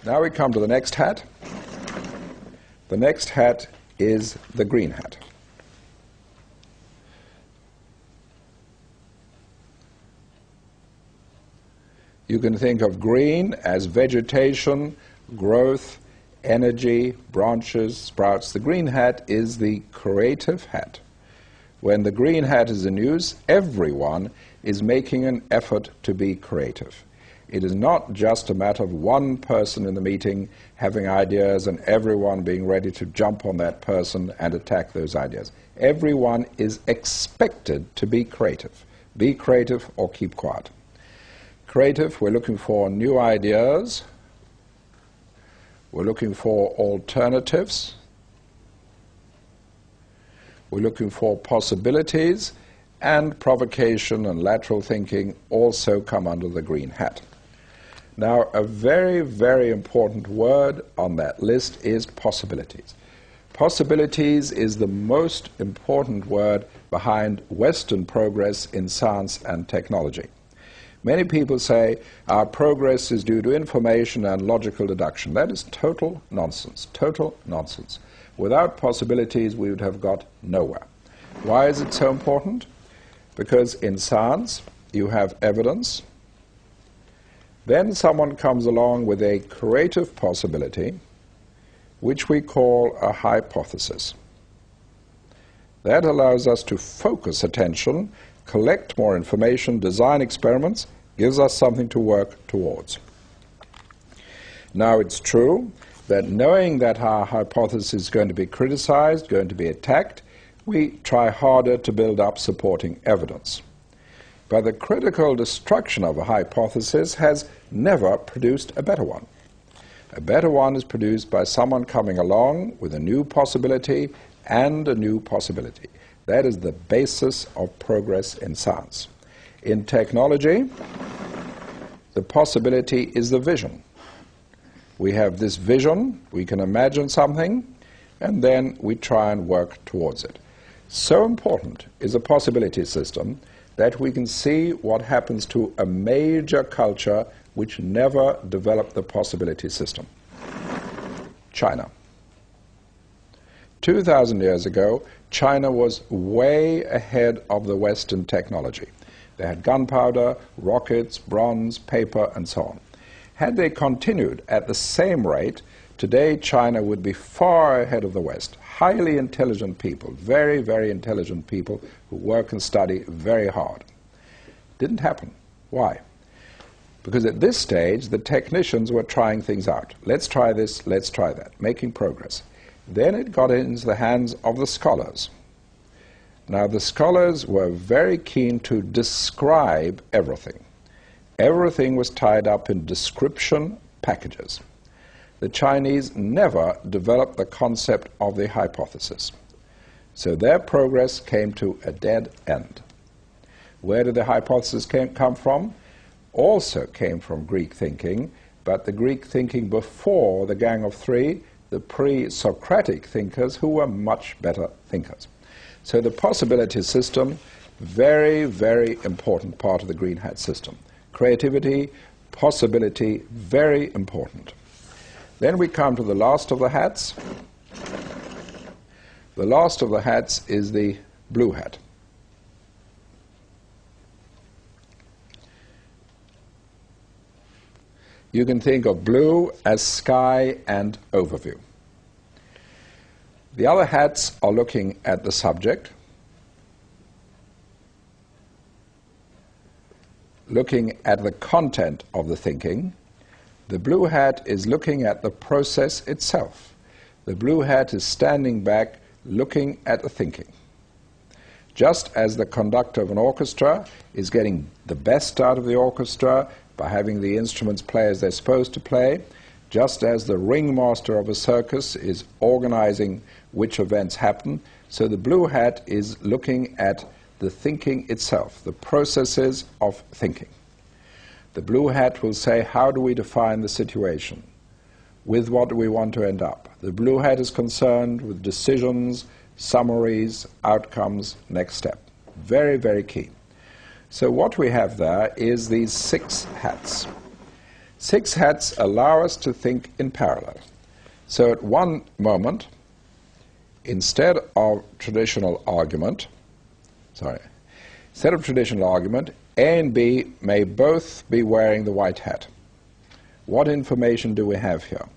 Now we come to the next hat. The next hat is the green hat. You can think of green as vegetation, growth, energy, branches, sprouts. The green hat is the creative hat. When the green hat is in use, everyone is making an effort to be creative. It is not just a matter of one person in the meeting having ideas and everyone being ready to jump on that person and attack those ideas. Everyone is expected to be creative. Be creative or keep quiet. Creative, we're looking for new ideas. We're looking for alternatives. We're looking for possibilities, and provocation and lateral thinking also come under the green hat. Now, a very, very important word on that list is possibilities. Possibilities is the most important word behind Western progress in science and technology. Many people say our progress is due to information and logical deduction. That is total nonsense, total nonsense. Without possibilities, we would have got nowhere. Why is it so important? Because in science, you have evidence. Then someone comes along with a creative possibility, which we call a hypothesis. That allows us to focus attention, collect more information, design experiments, gives us something to work towards. Now, it's true that knowing that our hypothesis is going to be criticized, going to be attacked, we try harder to build up supporting evidence. But the critical destruction of a hypothesis has never produced a better one. A better one is produced by someone coming along with a new possibility and a new possibility. That is the basis of progress in science. In technology, the possibility is the vision. We have this vision, we can imagine something, and then we try and work towards it. So important is a possibility system that we can see what happens to a major culture which never developed the possibility system. China. 2,000 years ago, China was way ahead of the Western technology. They had gunpowder, rockets, bronze, paper, and so on. Had they continued at the same rate, today China would be far ahead of the West. Highly intelligent people, very, very intelligent people who work and study very hard. Didn't happen. Why? Because at this stage, the technicians were trying things out. Let's try this, let's try that, making progress. Then it got into the hands of the scholars. Now, the scholars were very keen to describe everything. Everything was tied up in description packages. The Chinese never developed the concept of the hypothesis. So their progress came to a dead end. Where did the hypothesis come from? Also came from Greek thinking, but the Greek thinking before the Gang of Three, the pre-Socratic thinkers who were much better thinkers. So the possibility system, very, very important part of the green hat system. Creativity, possibility, very important. Then we come to the last of the hats. The last of the hats is the blue hat. You can think of blue as sky and overview. The other hats are looking at the subject, looking at the content of the thinking. The blue hat is looking at the process itself. The blue hat is standing back, looking at the thinking. Just as the conductor of an orchestra is getting the best out of the orchestra by having the instruments play as they're supposed to play, just as the ringmaster of a circus is organizing which events happen, so the blue hat is looking at the thinking itself, the processes of thinking. The blue hat will say, how do we define the situation? With what do we want to end up? The blue hat is concerned with decisions, summaries, outcomes, next step. Very, very key. So what we have there is these 6 hats. Six hats allow us to think in parallel. So at one moment, instead of traditional argument, A and B may both be wearing the white hat. What information do we have here?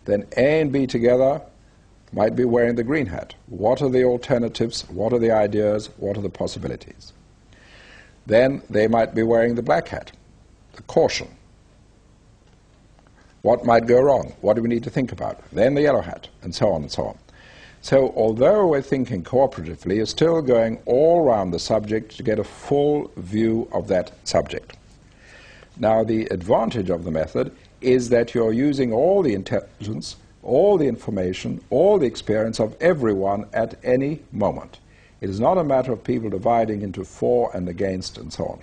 Then A and B together might be wearing the green hat. What are the alternatives? What are the ideas? What are the possibilities? Then they might be wearing the black hat, the caution. What might go wrong? What do we need to think about? Then the yellow hat, and so on and so on. So although we're thinking cooperatively, you're still going all around the subject to get a full view of that subject. Now, the advantage of the method is that you're using all the intelligence, all the information, all the experience of everyone at any moment. It is not a matter of people dividing into for and against and so on.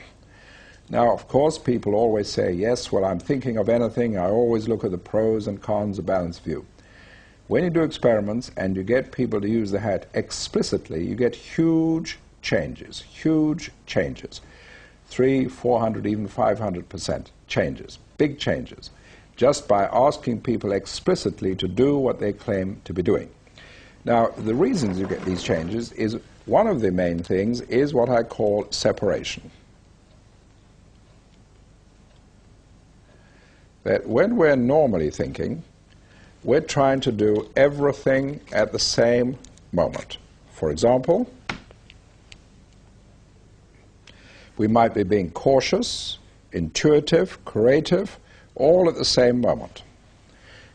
Now, of course, people always say, yes, well, I'm thinking of anything, I always look at the pros and cons, a balanced view. When you do experiments and you get people to use the hat explicitly, you get huge changes, 300, 400, even 500% changes, big changes, just by asking people explicitly to do what they claim to be doing. Now, the reasons you get these changes is, one of the main things is what I call separation. That when we're normally thinking, we're trying to do everything at the same moment. For example, we might be being cautious, intuitive, creative, all at the same moment.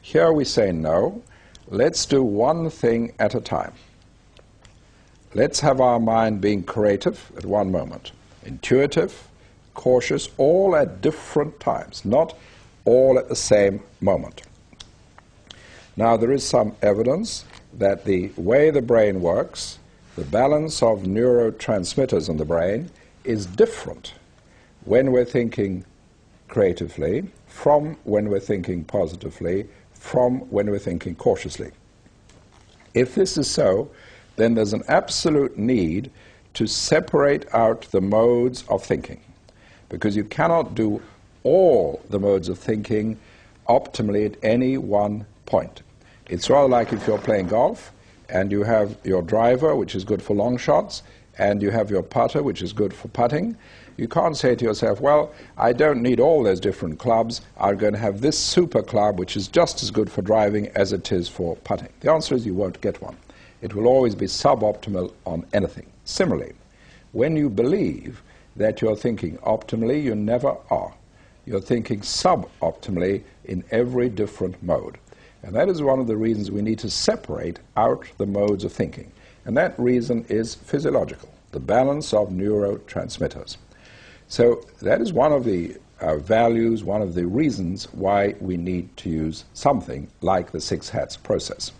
Here we say, no, let's do one thing at a time. Let's have our mind being creative at one moment, intuitive, cautious, all at different times, not all at the same moment. Now, there is some evidence that the way the brain works, the balance of neurotransmitters in the brain, is different when we're thinking creatively from when we're thinking positively, from when we're thinking cautiously. If this is so, then there's an absolute need to separate out the modes of thinking, because you cannot do all the modes of thinking optimally at any one point. It's rather like if you're playing golf and you have your driver, which is good for long shots, and you have your putter, which is good for putting. You can't say to yourself, well, I don't need all those different clubs. I'm going to have this super club, which is just as good for driving as it is for putting. The answer is you won't get one. It will always be suboptimal on anything. Similarly, when you believe that you're thinking optimally, you never are. You're thinking suboptimally in every different mode. And that is one of the reasons we need to separate out the modes of thinking. And that reason is physiological, the balance of neurotransmitters. So that is one of the values, one of the reasons why we need to use something like the six hats process.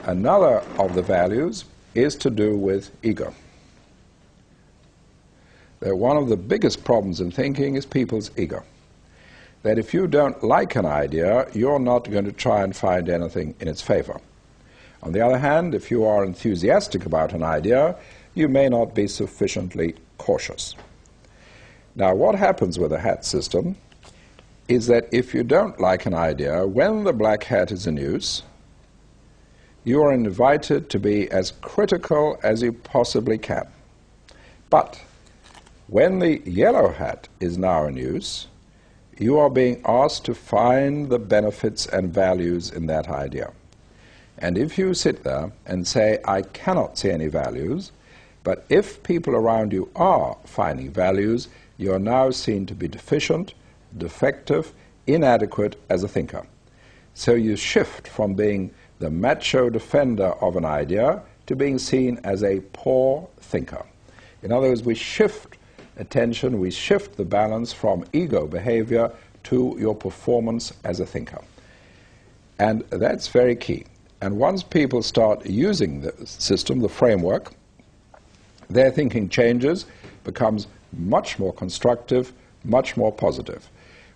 Another of the values is to do with ego. That one of the biggest problems in thinking is people's ego. That if you don't like an idea, you're not going to try and find anything in its favor. On the other hand, if you are enthusiastic about an idea, you may not be sufficiently cautious. Now, what happens with a hat system is that if you don't like an idea, when the black hat is in use, you are invited to be as critical as you possibly can. But when the yellow hat is now in use, you are being asked to find the benefits and values in that idea. And if you sit there and say, I cannot see any values, but if people around you are finding values, you are now seen to be deficient, defective, inadequate as a thinker. So you shift from being the macho defender of an idea to being seen as a poor thinker. In other words, we shift attention, we shift the balance from ego behavior to your performance as a thinker. And that's very key. And once people start using the system, the framework, their thinking changes, becomes much more constructive, much more positive.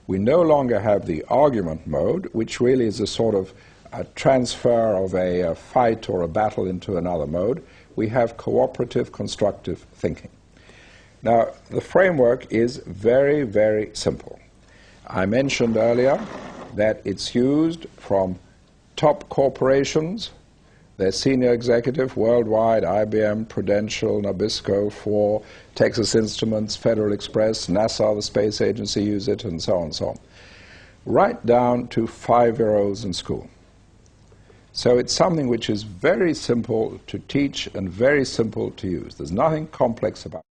We no longer have the argument mode, which really is a sort of a transfer of a fight or a battle into another mode. We have cooperative, constructive thinking. Now, the framework is very, very simple. I mentioned earlier that it's used from top corporations, their senior executive worldwide, IBM, Prudential, Nabisco, Ford, Texas Instruments, Federal Express, NASA, the space agency use it, and so on and so on. Right down to 5-year-olds in school. So it's something which is very simple to teach and very simple to use. There's nothing complex about it.